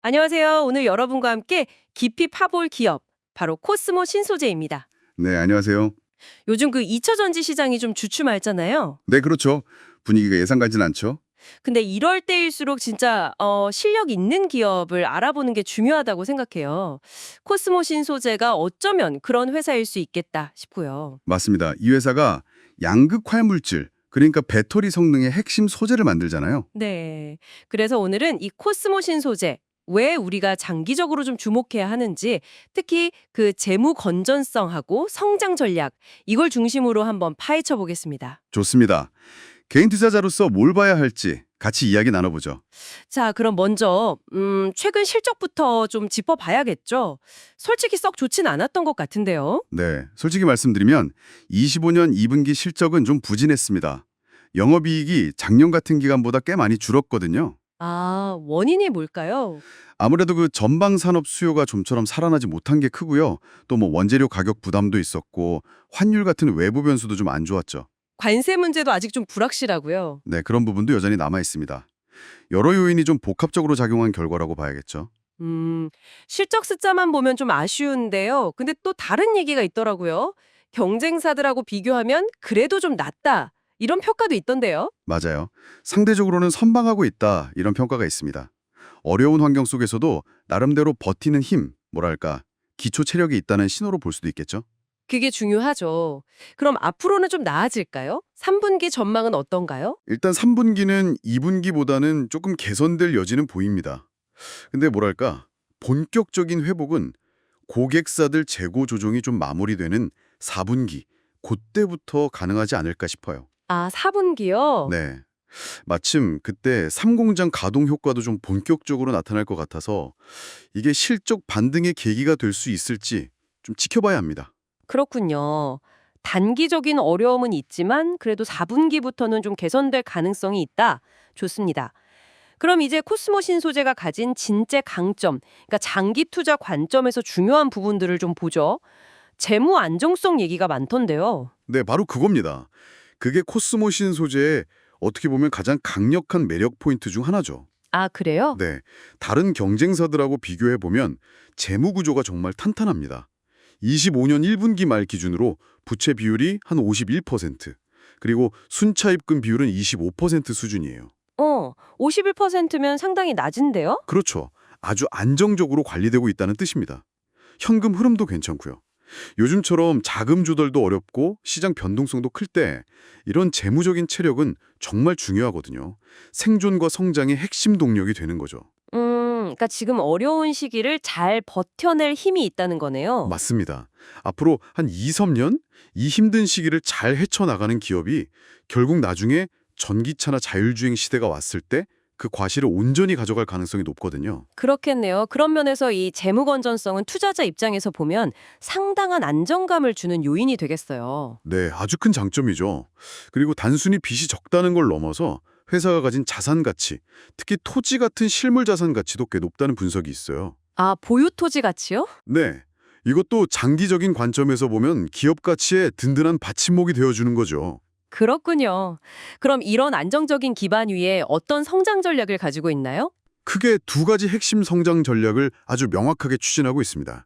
안녕하세요. 오늘 여러분과 함께 깊이 파볼 기업, 바로 코스모 신소재입니다. 네, 안녕하세요. 요즘 그 2차 전지 시장이 좀 주춤했잖아요. 네, 그렇죠. 분위기가 예상 같진 않죠. 근데 이럴 때일수록 진짜 실력 있는 기업을 알아보는 게 중요하다고 생각해요. 코스모 신소재가 어쩌면 그런 회사일 수 있겠다 싶고요. 맞습니다. 이 회사가 양극 활물질, 그러니까 배터리 성능의 핵심 소재를 만들잖아요. 네. 그래서 오늘은 이 코스모 신소재, 왜 우리가 장기적으로 좀 주목해야 하는지, 특히 그 재무 건전성하고 성장 전략, 이걸 중심으로 한번 파헤쳐 보겠습니다. 좋습니다. 개인 투자자로서 뭘 봐야 할지 같이 이야기 나눠보죠. 자, 그럼 먼저 최근 실적부터 좀 짚어봐야겠죠. 솔직히 썩 좋진 않았던 것 같은데요. 네, 솔직히 말씀드리면 25년 2분기 실적은 좀 부진했습니다. 영업이익이 작년 같은 기간보다 꽤 많이 줄었거든요. 아, 원인이 뭘까요? 아무래도 그 전방 산업 수요가 좀처럼 살아나지 못한 게 크고요. 또 뭐 원재료 가격 부담도 있었고 환율 같은 외부 변수도 좀 안 좋았죠. 관세 문제도 아직 좀 불확실하고요. 네, 그런 부분도 여전히 남아 있습니다. 여러 요인이 좀 복합적으로 작용한 결과라고 봐야겠죠. 음, 실적 숫자만 보면 좀 아쉬운데요. 근데 또 다른 얘기가 있더라고요. 경쟁사들하고 비교하면 그래도 좀 낫다. 이런 평가도 있던데요. 맞아요. 상대적으로는 선방하고 있다, 이런 평가가 있습니다. 어려운 환경 속에서도 나름대로 버티는 힘, 뭐랄까, 기초 체력이 있다는 신호로 볼 수도 있겠죠. 그게 중요하죠. 그럼 앞으로는 좀 나아질까요? 3분기 전망은 어떤가요? 일단 3분기는 2분기보다는 조금 개선될 여지는 보입니다. 근데 뭐랄까, 본격적인 회복은 고객사들 재고 조정이 좀 마무리되는 4분기, 그때부터 가능하지 않을까 싶어요. 아, 4분기요? 네. 마침 그때 3공장 가동 효과도 좀 본격적으로 나타날 것 같아서 이게 실적 반등의 계기가 될 수 있을지 좀 지켜봐야 합니다. 그렇군요. 단기적인 어려움은 있지만 그래도 4분기부터는 좀 개선될 가능성이 있다. 좋습니다. 그럼 이제 코스모 신소재가 가진 진짜 강점, 그러니까 장기 투자 관점에서 중요한 부분들을 좀 보죠. 재무 안정성 얘기가 많던데요. 네, 바로 그겁니다. 그게 코스모신 소재의 어떻게 보면 가장 강력한 매력 포인트 중 하나죠. 아, 그래요? 네, 다른 경쟁사들하고 비교해 보면 재무 구조가 정말 탄탄합니다. 25년 1분기 말 기준으로 부채 비율이 한 51%, 그리고 순차입금 비율은 25% 수준이에요. 51%면 상당히 낮은데요? 그렇죠. 아주 안정적으로 관리되고 있다는 뜻입니다. 현금 흐름도 괜찮고요. 요즘처럼 자금 조달도 어렵고 시장 변동성도 클 때 이런 재무적인 체력은 정말 중요하거든요. 생존과 성장의 핵심 동력이 되는 거죠. 그러니까 지금 어려운 시기를 잘 버텨낼 힘이 있다는 거네요. 맞습니다. 앞으로 한 2, 3년 이 힘든 시기를 잘 헤쳐나가는 기업이 결국 나중에 전기차나 자율주행 시대가 왔을 때 그 과실을 온전히 가져갈 가능성이 높거든요. 그렇겠네요. 그런 면에서 이 재무 건전성은 투자자 입장에서 보면 상당한 안정감을 주는 요인이 되겠어요. 네, 아주 큰 장점이죠. 그리고 단순히 빚이 적다는 걸 넘어서 회사가 가진 자산 가치, 특히 토지 같은 실물 자산 가치도 꽤 높다는 분석이 있어요. 아, 보유 토지 가치요? 네, 이것도 장기적인 관점에서 보면 기업 가치의 든든한 받침목이 되어주는 거죠. 그렇군요. 그럼 이런 안정적인 기반 위에 어떤 성장 전략을 가지고 있나요? 크게 두 가지 핵심 성장 전략을 아주 명확하게 추진하고 있습니다.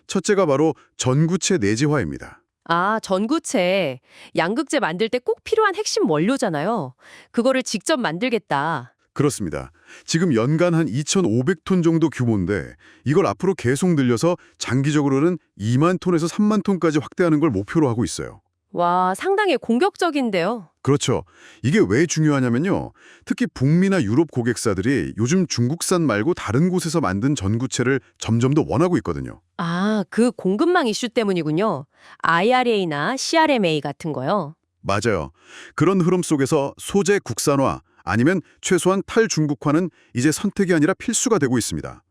첫째가 바로 전구체 내재화입니다. 아, 전구체. 양극재 만들 때 꼭 필요한 핵심 원료잖아요. 그거를 직접 만들겠다. 그렇습니다. 지금 연간 한 2,500톤 정도 규모인데 이걸 앞으로 계속 늘려서 장기적으로는 2만 톤에서 3만 톤까지 확대하는 걸 목표로 하고 있어요. 와, 상당히 공격적인데요. 그렇죠. 이게 왜 중요하냐면요. 특히 북미나 유럽 고객사들이 요즘 중국산 말고 다른 곳에서 만든 전구체를 점점 더 원하고 있거든요. 아, 그 공급망 이슈 때문이군요. IRA나 CRMA 같은 거요. 맞아요. 그런 흐름 속에서 소재 국산화 아니면 최소한 탈중국화는 이제 선택이 아니라 필수가 되고 있습니다.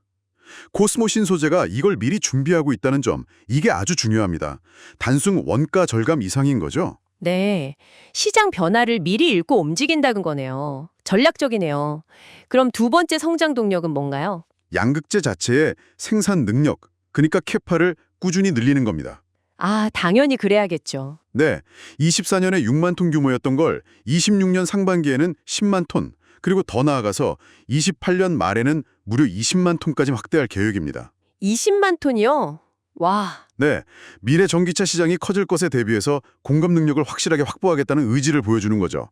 코스모 신소재가 이걸 미리 준비하고 있다는 점, 이게 아주 중요합니다. 단순 원가 절감 이상인 거죠. 네. 시장 변화를 미리 읽고 움직인다는 거네요. 전략적이네요. 그럼 두 번째 성장 동력은 뭔가요? 양극재 자체의 생산 능력, 그러니까 캐파를 꾸준히 늘리는 겁니다. 아, 당연히 그래야겠죠. 네, 24년에 6만 톤 규모였던 걸 26년 상반기에는 10만 톤, 그리고 더 나아가서 28년 말에는 무려 20만 톤까지 확대할 계획입니다. 20만 톤이요? 와, 네, 미래 전기차 시장이 커질 것에 대비해서 공급 능력을 확실하게 확보하겠다는 의지를 보여주는 거죠.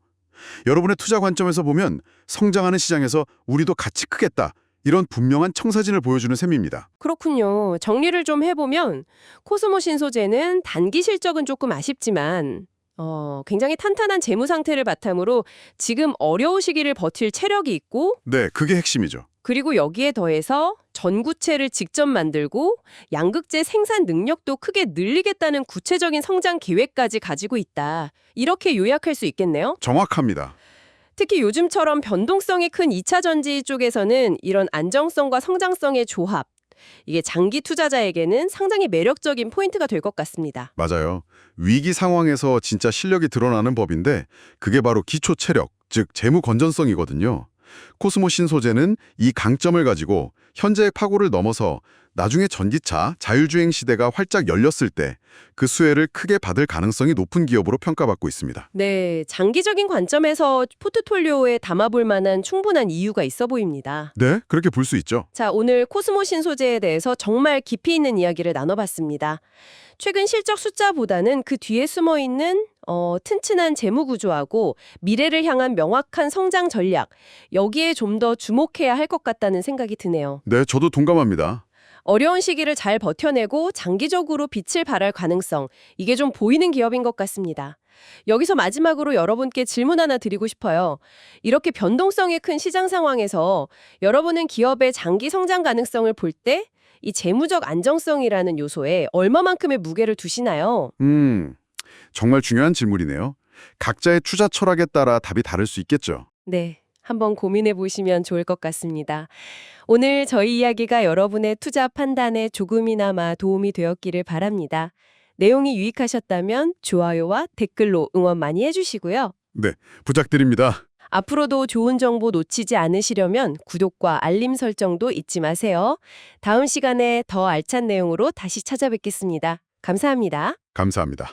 여러분의 투자 관점에서 보면 성장하는 시장에서 우리도 같이 크겠다. 이런 분명한 청사진을 보여주는 셈입니다. 그렇군요. 정리를 좀 해보면 코스모 신소재는 단기 실적은 조금 아쉽지만 굉장히 탄탄한 재무 상태를 바탕으로 지금 어려운 시기를 버틸 체력이 있고 네, 그게 핵심이죠. 그리고 여기에 더해서 전구체를 직접 만들고 양극재 생산 능력도 크게 늘리겠다는 구체적인 성장 계획까지 가지고 있다. 이렇게 요약할 수 있겠네요. 정확합니다. 특히 요즘처럼 변동성이 큰 2차 전지 쪽에서는 이런 안정성과 성장성의 조합, 이게 장기 투자자에게는 상당히 매력적인 포인트가 될 것 같습니다. 맞아요. 위기 상황에서 진짜 실력이 드러나는 법인데 그게 바로 기초 체력, 즉 재무 건전성이거든요. 코스모 신소재는 이 강점을 가지고 현재의 파고를 넘어서 나중에 전기차, 자율주행 시대가 활짝 열렸을 때 그 수혜를 크게 받을 가능성이 높은 기업으로 평가받고 있습니다. 네, 장기적인 관점에서 포트폴리오에 담아볼 만한 충분한 이유가 있어 보입니다. 네, 그렇게 볼 수 있죠. 자, 오늘 코스모 신소재에 대해서 정말 깊이 있는 이야기를 나눠봤습니다. 최근 실적 숫자보다는 그 뒤에 숨어있는 튼튼한 재무 구조하고 미래를 향한 명확한 성장 전략, 여기에 좀 더 주목해야 할 것 같다는 생각이 드네요. 네, 저도 동감합니다. 어려운 시기를 잘 버텨내고 장기적으로 빛을 발할 가능성, 이게 좀 보이는 기업인 것 같습니다. 여기서 마지막으로 여러분께 질문 하나 드리고 싶어요. 이렇게 변동성이 큰 시장 상황에서 여러분은 기업의 장기 성장 가능성을 볼 때 이 재무적 안정성이라는 요소에 얼마만큼의 무게를 두시나요? 정말 중요한 질문이네요. 각자의 투자 철학에 따라 답이 다를 수 있겠죠. 네, 한번 고민해 보시면 좋을 것 같습니다. 오늘 저희 이야기가 여러분의 투자 판단에 조금이나마 도움이 되었기를 바랍니다. 내용이 유익하셨다면 좋아요와 댓글로 응원 많이 해주시고요. 네, 부탁드립니다. 앞으로도 좋은 정보 놓치지 않으시려면 구독과 알림 설정도 잊지 마세요. 다음 시간에 더 알찬 내용으로 다시 찾아뵙겠습니다. 감사합니다. 감사합니다.